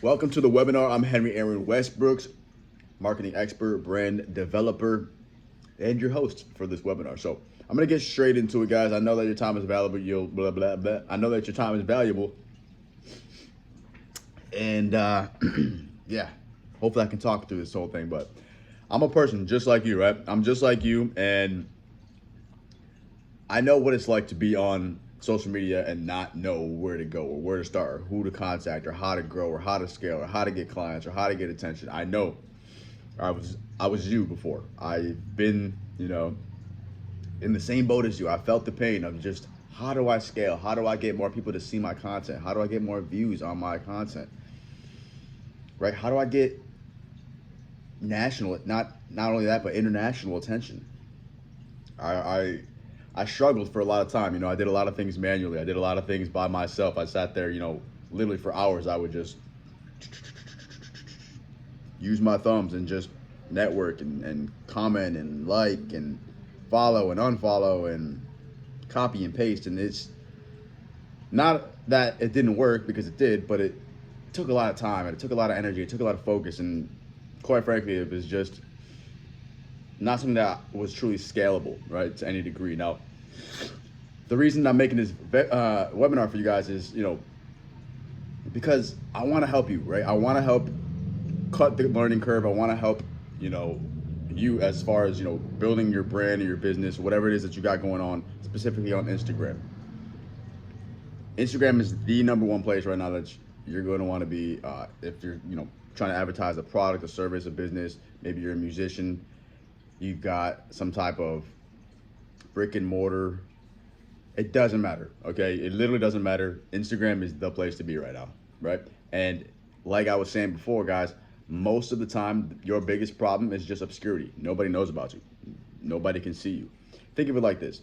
Welcome to the webinar. I'm Henry Aaron Westbrooks, marketing expert, brand developer, and your host for this webinar. So I'm gonna get straight into it, guys. I know that your time is valuable. You'll blah blah blah. I know that your time is valuable, and yeah, hopefully I can talk through this whole thing. But I'm a person just like you, right? I'm just like you, and I know what it's like to be on social media and not know where to go or where to start or who to contact or how to grow or how to scale or how to get clients or how to get attention. I know I was you before. I've been, in the same boat as you. I felt the pain of just how do I scale? How do I get more people to see my content? How do I get more views on my content? Right? How do I get national, not only that, but international attention? I struggled for a lot of time. I did a lot of things manually. I did a lot of things by myself. I sat there, literally for hours. I would just use my thumbs and just network and comment and like and follow and unfollow and copy and paste. And it's not that it didn't work, because it did, but it took a lot of time and it took a lot of energy. It took a lot of focus. And quite frankly, it was just not something that was truly scalable, right, to any degree. Now, the reason I'm making this webinar for you guys is, because I want to help you, right? I want to help cut the learning curve. I want to help, you as far as, building your brand or your business, whatever it is that you got going on, specifically on Instagram. Instagram is the number one place right now that you're going to want to be if you're, trying to advertise a product, a service, a business. Maybe you're a musician. You've got some type of brick and mortar. It doesn't matter, okay? It literally doesn't matter. Instagram is the place to be right now, right? And like I was saying before, guys, most of the time, your biggest problem is just obscurity. Nobody knows about you. Nobody can see you. Think of it like this.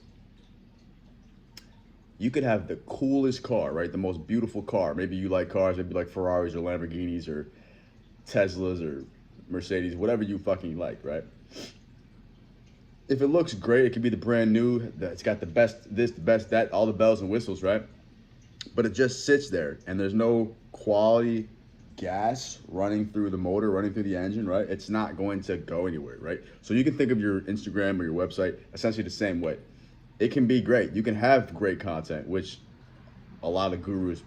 You could have the coolest car, right? The most beautiful car. Maybe you like cars, maybe like Ferraris or Lamborghinis or Teslas or Mercedes, whatever you fucking like, right? If it looks great, it could be the brand new, it's got the best this, the best that, all the bells and whistles, right? But it just sits there and there's no quality gas running through the motor, running through the engine, right? It's not going to go anywhere, right? So you can think of your Instagram or your website essentially the same way. It can be great. You can have great content, which a lot of gurus,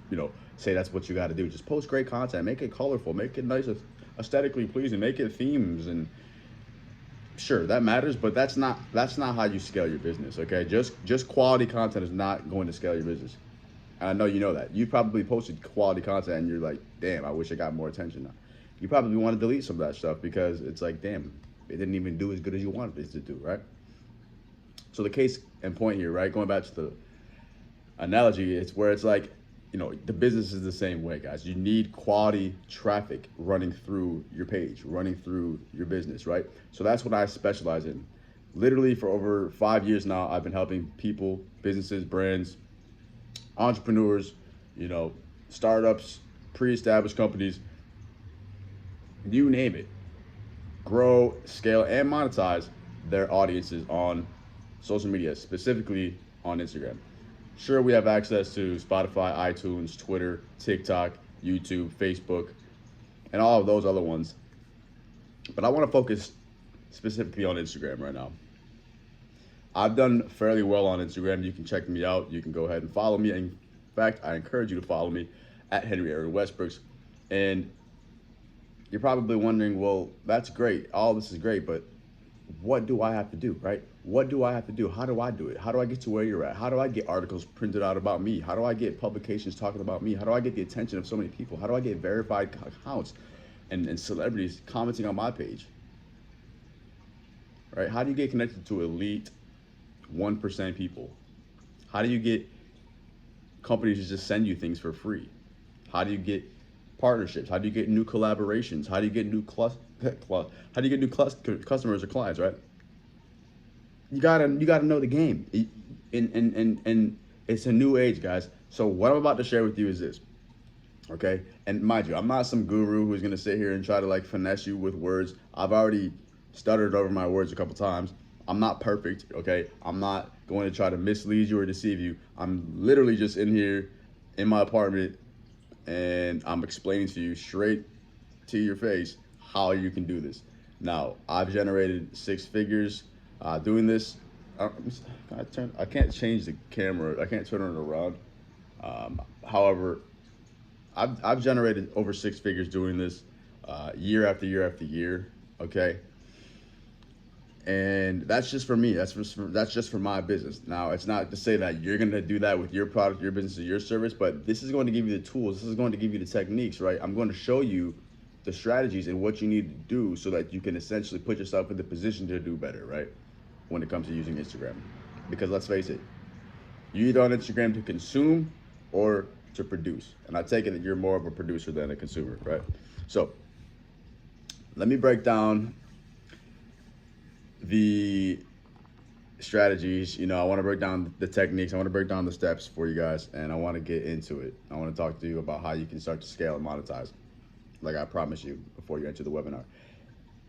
say that's what you got to do. Just post great content, make it colorful, make it nice, aesthetically pleasing, make it themes, and sure, that matters, but that's not how you scale your business, okay? Just quality content is not going to scale your business. And I know you know that. You probably posted quality content and you're like, damn, I wish I got more attention now. You probably want to delete some of that stuff because it's like, damn, it didn't even do as good as you wanted it to do, right? So the case and point here, right, going back to the analogy, it's where it's like, the business is the same way, guys. You need quality traffic running through your page, running through your business, right? So that's what I specialize in. Literally for over 5 years now, I've been helping people, businesses, brands, entrepreneurs, startups, pre-established companies, you name it, grow, scale, and monetize their audiences on social media, specifically on Instagram. Sure, we have access to Spotify, iTunes, Twitter, TikTok, YouTube, Facebook, and all of those other ones. But I want to focus specifically on Instagram right now. I've done fairly well on Instagram. You can check me out. You can go ahead and follow me. In fact, I encourage you to follow me at Henry Aaron Westbrooks. And you're probably wondering, well, that's great. All this is great, but what do I have to do, right? What do I have to do? How do I do it? How do I get to where you're at? How do I get articles printed out about me? How do I get publications talking about me? How do I get the attention of so many people? How do I get verified accounts and celebrities commenting on my page? Right? How do you get connected to elite 1% people? How do you get companies to just send you things for free? How do you get partnerships? How do you get new collaborations? How do you get new customers or clients, right? You gotta know the game. And it's a new age, guys. So what I'm about to share with you is this, okay? And mind you, I'm not some guru who's gonna sit here and try to like finesse you with words. I've already stuttered over my words a couple times. I'm not perfect, okay? I'm not going to try to mislead you or deceive you. I'm literally just in here in my apartment and I'm explaining to you straight to your face how you can do this. Now, I've generated six figures doing this. Uh, I can't change the camera. I can't turn it around. However, I've generated over six figures doing this year after year after year. Okay, and that's just for me. That's just for my business. Now, it's not to say that you're gonna do that with your product, your business, or your service, but this is going to give you the tools. This is going to give you the techniques, right? I'm going to show you the strategies and what you need to do so that you can essentially put yourself in the position to do better, right? When it comes to using Instagram, because let's face it, you're either on Instagram to consume or to produce, and I take it that you're more of a producer than a consumer, right? So let me break down the strategies. I want to break down the techniques. I want to break down the steps for you guys, and I want to get into it. I want to talk to you about how you can start to scale and monetize, like I promised you before you enter the webinar.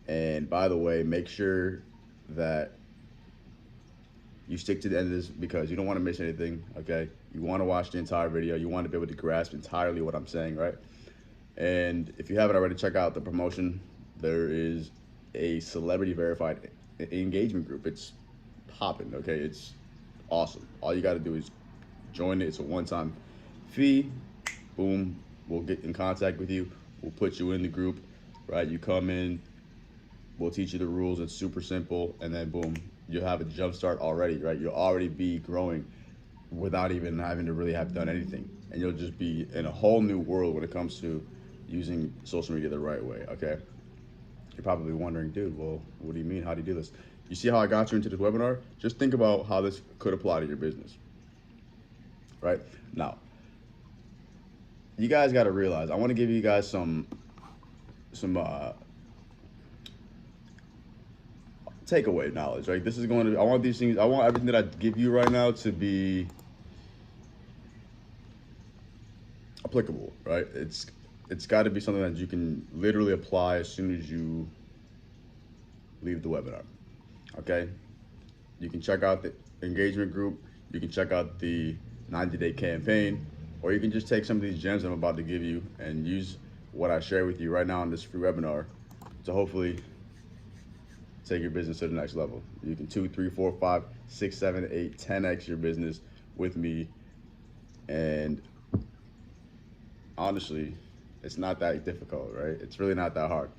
And by the way, make sure that you stick to the end of this because you don't want to miss anything, okay? You want to watch the entire video. You want to be able to grasp entirely what I'm saying, right? And if you haven't already, check out the promotion. There is a celebrity verified engagement group. It's popping, okay? It's awesome. All you got to do is join it. It's a one-time fee. Boom, we'll get in contact with you. We'll put you in the group, right? You come in, we'll teach you the rules. It's super simple, and then boom, you'll have a jump start already, right? You'll already be growing without even having to really have done anything, and you'll just be in a whole new world when it comes to using social media the right way, okay? You're probably wondering, dude, well, what do you mean? How do you do this? You see how I got you into this webinar? Just think about how this could apply to your business, right? Now, you guys got to realize, I want to give you guys some takeaway knowledge, right? This is going to, I want these things, I want everything that I give you right now to be applicable, right? It's got to be something that you can literally apply as soon as you leave the webinar, okay? You can check out the engagement group, you can check out the 90-day campaign, or you can just take some of these gems I'm about to give you and use what I share with you right now in this free webinar to hopefully take your business to the next level. You can 2, 3, 4, 5, 6, 7, 8, 10x your business with me. And honestly, it's not that difficult, right? It's really not that hard.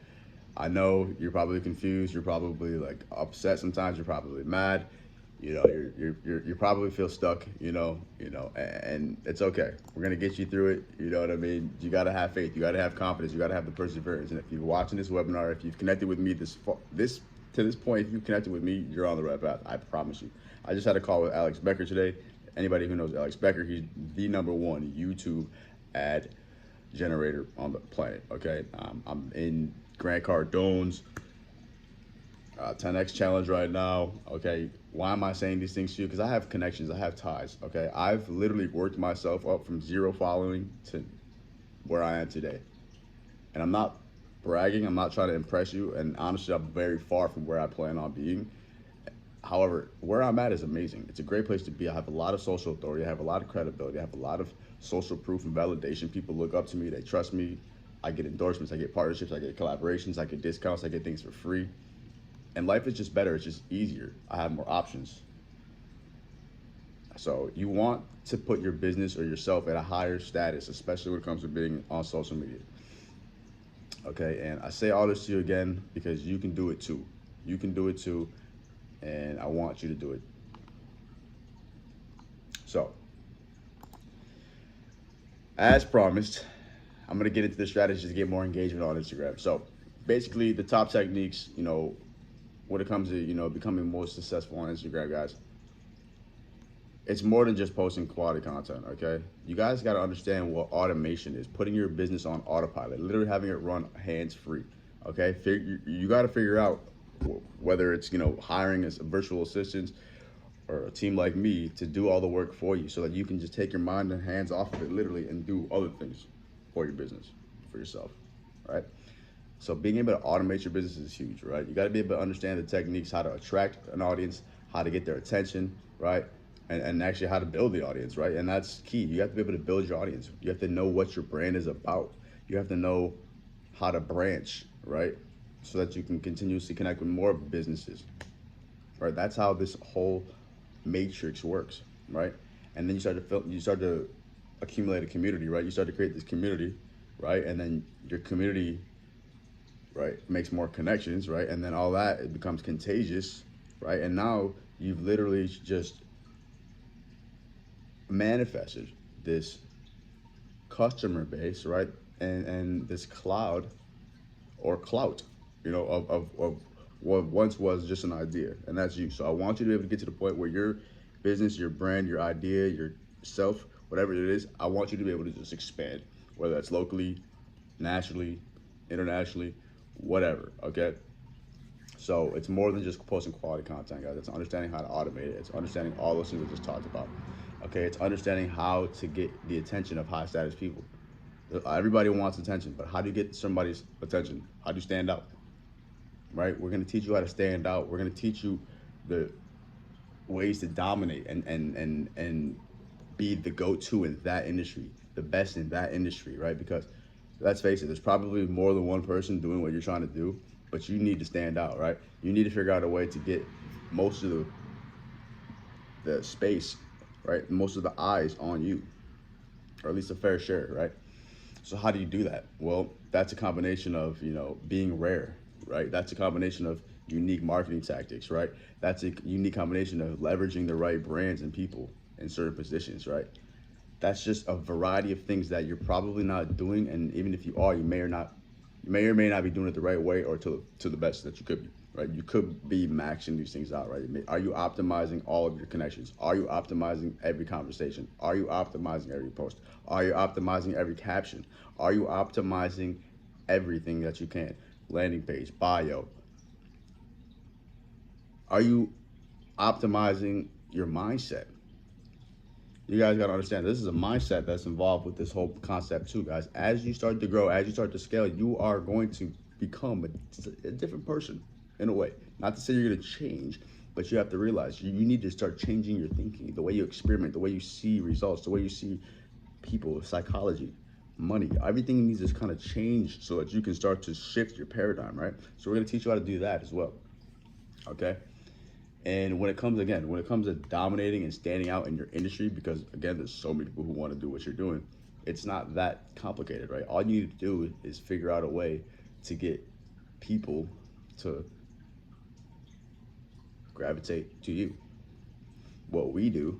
I know you're probably confused. You're probably like upset sometimes. You're probably mad. You probably feel stuck. And it's okay. We're gonna get you through it. You know what I mean? You gotta have faith. You gotta have confidence. You gotta have the perseverance. And if you're watching this webinar, if you've connected with me to this point, if you've connected with me, you're on the right path. I promise you. I just had a call with Alex Becker today. Anybody who knows Alex Becker, he's the #1 YouTube ad generator on the planet. Okay, I'm in Grant Cardone's 10x challenge right now. Okay, why am I saying these things to you? Because I have connections, I have ties. Okay, I've literally worked myself up from 0 following to where I am today, and I'm not bragging. I'm not trying to impress you, and honestly, I'm very far from where I plan on being. However, where I'm at is amazing. It's a great place to be. I have a lot of social authority. I have a lot of credibility. I have a lot of social proof and validation. People look up to me. They trust me. I get endorsements. I get partnerships. I get collaborations. I get discounts. I get things for free. And life is just better. It's just easier. I have more options. So you want to put your business or yourself at a higher status, especially when it comes to being on social media. Okay, and I say all this to you again because you can do it too. You can do it too. And I want you to do it. So, as promised, I'm gonna get into the strategies to get more engagement on Instagram. So, basically, the top techniques, when it comes to becoming more successful on Instagram, guys, it's more than just posting quality content. Okay, you guys got to understand what automation is. Putting your business on autopilot, literally having it run hands-free. Okay, you got to figure out whether it's hiring as a virtual assistant or a team like me to do all the work for you so that you can just take your mind and hands off of it literally and do other things for your business, for yourself, right? So being able to automate your business is huge, right? You got to be able to understand the techniques, how to attract an audience, how to get their attention, right? and actually how to build the audience, right? And that's key. You have to be able to build your audience. You have to know what your brand is about. You have to know how to branch, right? So that you can continuously connect with more businesses, right? That's how this whole matrix works, right? And then you start to accumulate a community, right? You start to create this community, right? And then your community, right, makes more connections, right? And then all that, it becomes contagious, right? And now you've literally just manifested this customer base, right? And this cloud or clout, of what once was just an idea, and that's you. So I want you to be able to get to the point where your business, your brand, your idea, yourself, whatever it is, I want you to be able to just expand, whether that's locally, nationally, internationally, whatever. Okay. So it's more than just posting quality content, guys. It's understanding how to automate it. It's understanding all those things we just talked about. Okay, it's understanding how to get the attention of high status people. Everybody wants attention, but how do you get somebody's attention? How do you stand out? Right? We're gonna teach you how to stand out. We're gonna teach you the ways to dominate and be the go-to in that industry, the best in that industry, right? Because let's face it, there's probably more than one person doing what you're trying to do, but you need to stand out, right? You need to figure out a way to get most of the space, right? Most of the eyes on you, or at least a fair share, right? So how do you do that? Well, that's a combination of, being rare, right? That's a combination of unique marketing tactics, right? That's a unique combination of leveraging the right brands and people in certain positions, right? That's just a variety of things that you're probably not doing, and even if you are, you may or may not be doing it the right way or to the best that you could be, right? You could be maxing these things out, right? Are you optimizing all of your connections? Are you optimizing every conversation? Are you optimizing every post? Are you optimizing every caption? Are you optimizing everything that you can? Landing page, bio. Are you optimizing your mindset? You guys got to understand, this is a mindset that's involved with this whole concept too, guys. As you start to grow, as you start to scale, you are going to become a different person in a way. Not to say you're going to change, but you have to realize you need to start changing your thinking, the way you experiment, the way you see results, the way you see people, psychology, money. Everything needs to kind of change so that you can start to shift your paradigm, right? So we're going to teach you how to do that as well. Okay. And when it comes to dominating and standing out in your industry, because again, there's so many people who want to do what you're doing, it's not that complicated, right? All you need to do is figure out a way to get people to gravitate to you. What we do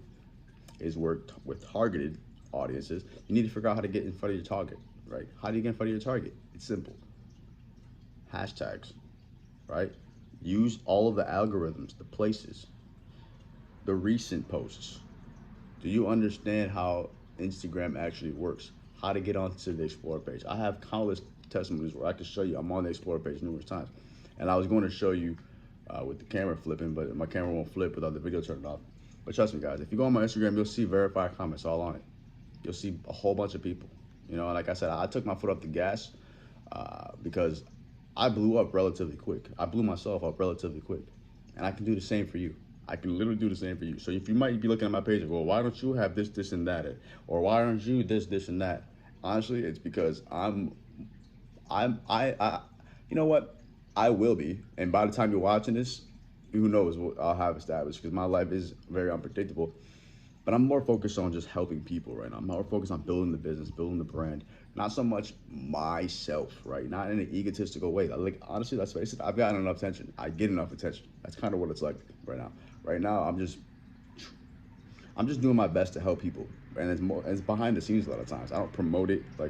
is work with targeted audiences. You need to figure out how to get in front of your target, right? How do you get in front of your target? It's simple. Hashtags, right? Use all of the algorithms, the places, the recent posts. Do you understand how Instagram actually works? How to get onto the Explore page? I have countless testimonies where I can show you. I'm on the Explore page numerous times, and I was going to show you with the camera flipping, but my camera won't flip without the video turned off. But trust me, guys, if you go on my Instagram, you'll see verified comments all on it. You'll see a whole bunch of people. And like I said, I took my foot off the gas because I blew up relatively quick. I blew myself up relatively quick, and I can do the same for you. I can literally do the same for you. So if you might be looking at my page and go, why don't you have this, this, and that? Or why aren't you this, this, and that? Honestly, it's because I you know what? I will be. And by the time you're watching this, who knows what I'll have established, because my life is very unpredictable. But I'm more focused on just helping people right now. I'm more focused on building the business, building the brand, not so much myself, right? Not in an egotistical way. Like, honestly, let's face it, I've gotten enough attention. I get enough attention. That's kind of what it's like right now. Right now, I'm just doing my best to help people, and it's behind the scenes a lot of times. I don't promote it. Like,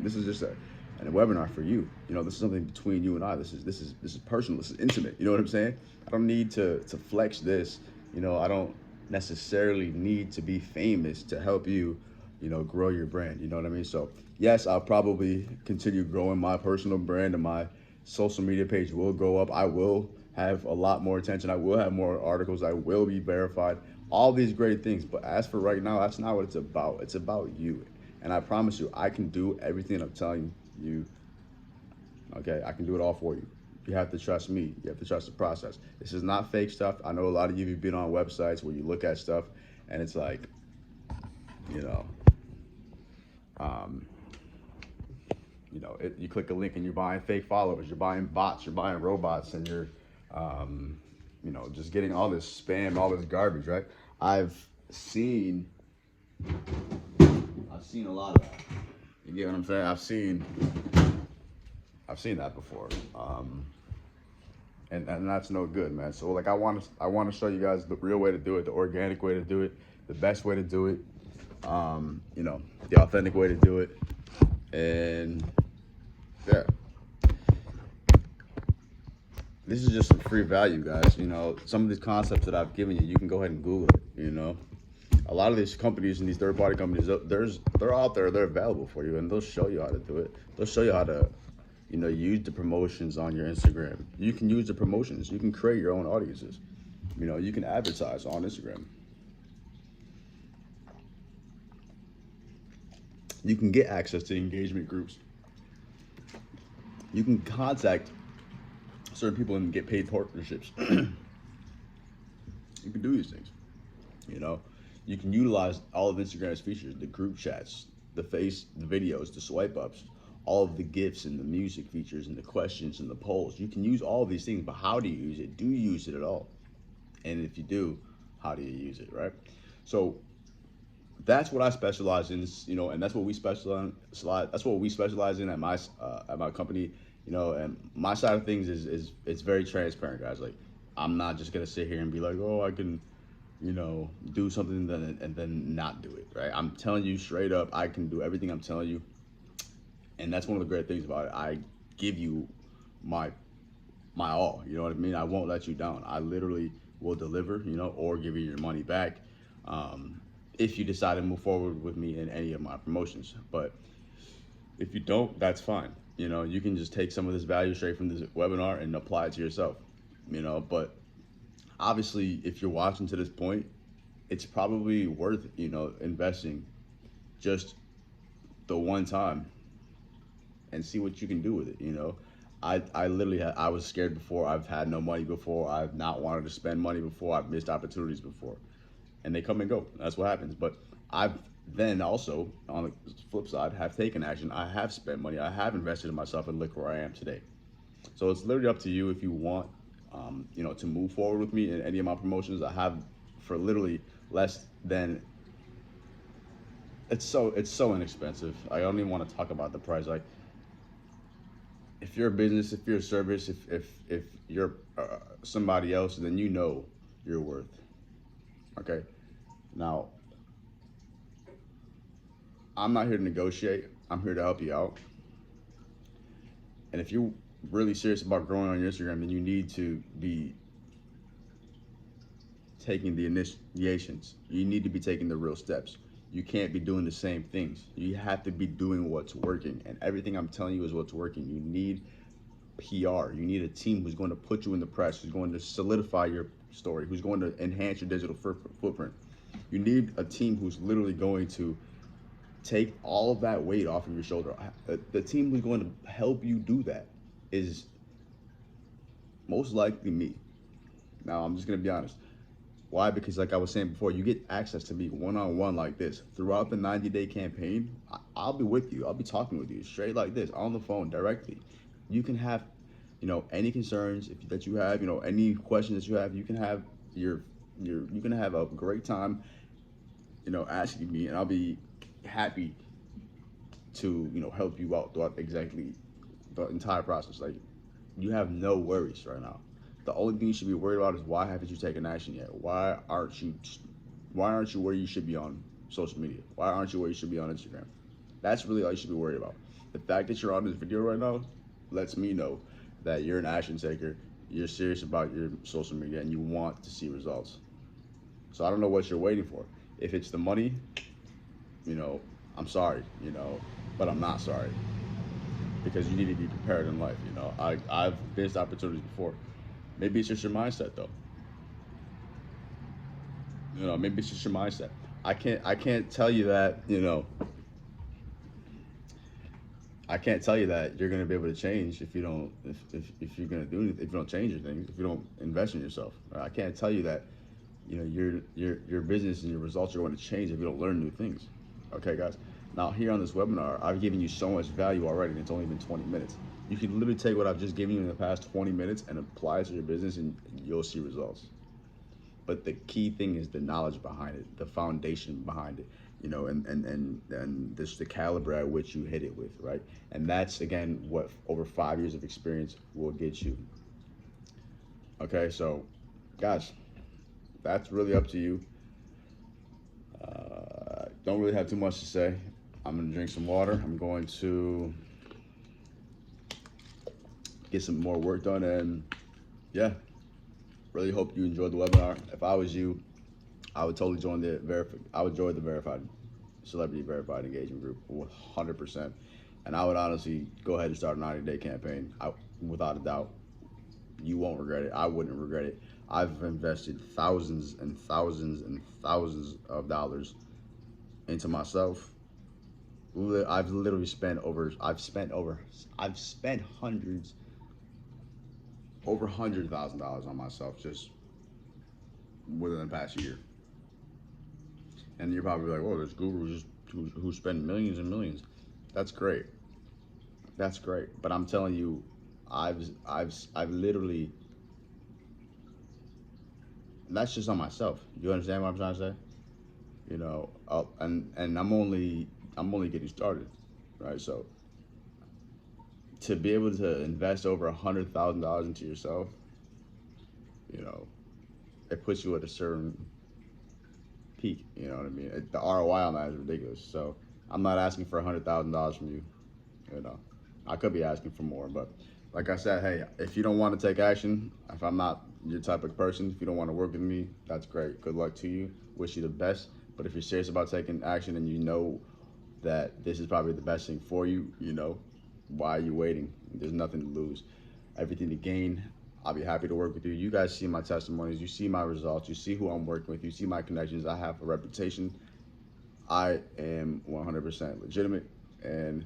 this is just a webinar for you. This is something between you and I. This is personal. This is intimate. You know what I'm saying? I don't need to flex this. I don't necessarily need to be famous to help you, grow your brand. You know what I mean? So yes, I'll probably continue growing my personal brand, and my social media page will go up. I will have a lot more attention. I will have more articles. I will be verified. All these great things. But as for right now, that's not what it's about. It's about you. And I promise you, I can do everything I'm telling you. Okay, I can do it all for you. You have to trust me. You have to trust the process. This is not fake stuff. I know a lot of you have been on websites where you look at stuff And it's like, you know, um, you click a link and you're buying fake followers, you're buying bots, you're buying robots, and you're, um, just getting all this spam, all this garbage, right? I've seen, I've seen a lot of that. You get what I'm saying? I've seen that before, and that's no good, man. So like, I want to show you guys the real way to do it, the organic way to do it, the best way to do it, the authentic way to do it, and yeah. This is just some free value, guys. Some of these concepts that I've given you, you can go ahead and Google it. A lot of these companies and these third-party companies, they're out there, they're available for you, and they'll show you how to do it. They'll show you how to, use the promotions on your Instagram. You can use the promotions. You can create your own audiences. You can advertise on Instagram. You can get access to engagement groups. You can contact certain people and get paid partnerships. You can do these things. You can utilize all of Instagram's features, the group chats, the videos, the swipe ups, all of the GIFs and the music features and the questions and the polls. You can use all of these things, but how do you use it? Do you use it at all? And if you do, how do you use it, right? So that's what I specialize in, and that's what we specialize. That's what we specialize in at my company, And my side of things is it's very transparent, guys. Like, I'm not just gonna sit here and be like, oh, I can, do something and then not do it, right? I'm telling you straight up, I can do everything I'm telling you, and that's one of the great things about it. I give you my all. You know what I mean? I won't let you down. I literally will deliver, or give you your money back. If you decide to move forward with me in any of my promotions. But if you don't, that's fine. You can just take some of this value straight from this webinar and apply it to yourself. But obviously, if you're watching to this point, it's probably worth, investing just the one time and see what you can do with it. I literally I was scared before. I've had no money before. I've not wanted to spend money before. I've missed opportunities before, and they come and go. That's what happens. But I've then also, on the flip side, have taken action. I have spent money. I have invested in myself, and look where I am today. So it's literally up to you if you want, to move forward with me in any of my promotions. I have for literally less than. It's so inexpensive. I don't even want to talk about the price. Like, if you're a business, if you're a service, if you're somebody else, then your worth. Okay. Now, I'm not here to negotiate. I'm here to help you out. And if you're really serious about growing on your Instagram, then you need to be taking the initiations. You need to be taking the real steps. You can't be doing the same things. You have to be doing what's working. And everything I'm telling you is what's working. You need PR. You need a team who's going to put you in the press, who's going to solidify your story, who's going to enhance your digital footprint. You need a team who's literally going to take all of that weight off of your shoulder. The team who's going to help you do that is most likely me. Now, I'm just going to be honest. Why? Because like I was saying before, you get access to me one-on-one like this. Throughout the 90-day campaign, I'll be with you. I'll be talking with you straight like this, on the phone, directly. You can have, any concerns that you have, any questions that you have, you can have you can have a great time, asking me, and I'll be happy to, help you out throughout exactly the entire process. Like, you have no worries right now. The only thing you should be worried about is, why haven't you taken action yet? Why aren't you where you should be on social media? Why aren't you where you should be on Instagram? That's really all you should be worried about. The fact that you're on this video right now lets me know that you're an action taker, you're serious about your social media, and you want to see results. So I don't know what you're waiting for. If it's the money, I'm sorry, but I'm not sorry, because you need to be prepared in life. I've missed opportunities before. Maybe it's just your mindset, though. Maybe it's just your mindset. I can't tell you that, I can't tell you that you're gonna be able to change if you don't, if you're gonna do anything, if you don't change your things, if you don't invest in yourself. Right? I can't tell you that, you know, your business and your results are going to change if you don't learn new things. Okay, guys. Now here on this webinar, I've given you so much value already, and it's only been 20 minutes. You can literally take what I've just given you in the past 20 minutes and apply it to your business, and you'll see results. But the key thing is the knowledge behind it, the foundation behind it, you know, and this the caliber at which you hit it with, right? And that's again what over 5 years of experience will get you. Okay, so guys, that's really up to you. Don't really have too much to say. I'm gonna drink some water. I'm going to get some more work done, and yeah, really hope you enjoyed the webinar. If I was you, I would totally join I would join the verified celebrity verified engagement group 100%. And I would honestly go ahead and start a 90-day campaign. Without a doubt, you won't regret it. I wouldn't regret it. I've invested thousands and thousands and thousands of dollars into myself. I've literally spent over hundreds, over $100,000 on myself just within the past year. And you're probably like, "Whoa, there's gurus who spend millions and millions." That's great. That's great. But I'm telling you, I've literally. That's just on myself. You understand what I'm trying to say? You know, and I'm only getting started, right? So to be able to invest over $100,000 into yourself, you know, it puts you at a certain peak. You know what I mean? The ROI on that is ridiculous. So I'm not asking for $100,000 from you. You know, I could be asking for more, but like I said, hey, if you don't want to take action, if I'm not your type of person, if you don't want to work with me, that's great. Good luck to you. Wish you the best. But if you're serious about taking action and you know that this is probably the best thing for you, you know, why are you waiting? There's nothing to lose, everything to gain. I'll be happy to work with you. You guys see my testimonies, you see my results, you see who I'm working with, you see my connections. I have a reputation. I am 100% legitimate. And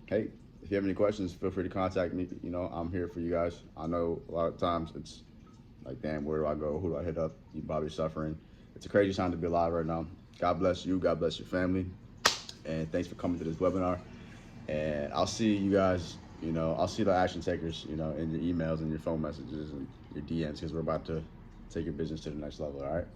hey, if you have any questions, feel free to contact me. You know, I'm here for you guys. I know a lot of times it's like, damn, where do I go? Who do I hit up? You're probably suffering. It's a crazy time to be alive right now. God bless you. God bless your family. And thanks for coming to this webinar. And I'll see you guys, you know, I'll see the action takers, you know, in your emails and your phone messages and your DMs, because we're about to take your business to the next level, all right?